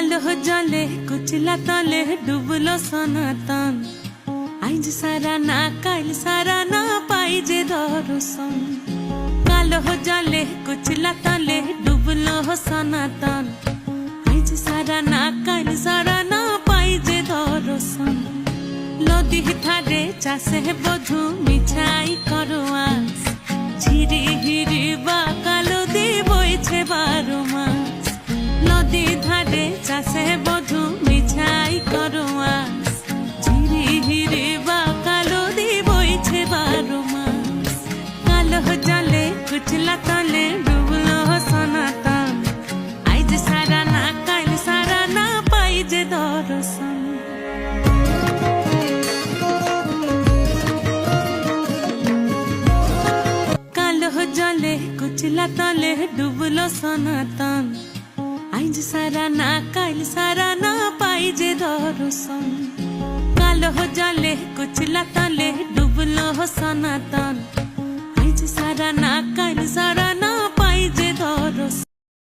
কালো জলে কুচলা তলে ডুবলো সনাতন। আইজ সারা না কাল সারা না পাই যে দর্শন। কালো জলে কুচলা তলে ডুবলো সনাতন। আইজ সারা না কাল সারা না পাই যে দর্শন। নদী ধারে চাষে বধু মিছাই করো আস। ঝিরি হিরি বা কালো দি বইছে 12 মাস। নদী ধারে চাষে বধু মিছাই করো আস। ঝিরি হিরি বা কালো দি বইছে 12 মাস। কালো জলে কুচলা তলে ডুবলো সনাতন। আইজ সারা না কাল সারা না পাই যে দর্শন। জলে কুচলা তলে ডুবলো সনাতন। আইজ সারা না কাল সারা না পাই যে দর্শন। কালো জলে কুচলা তলে ডুবলো সনাতন। আইজ সারা না কাল সারা না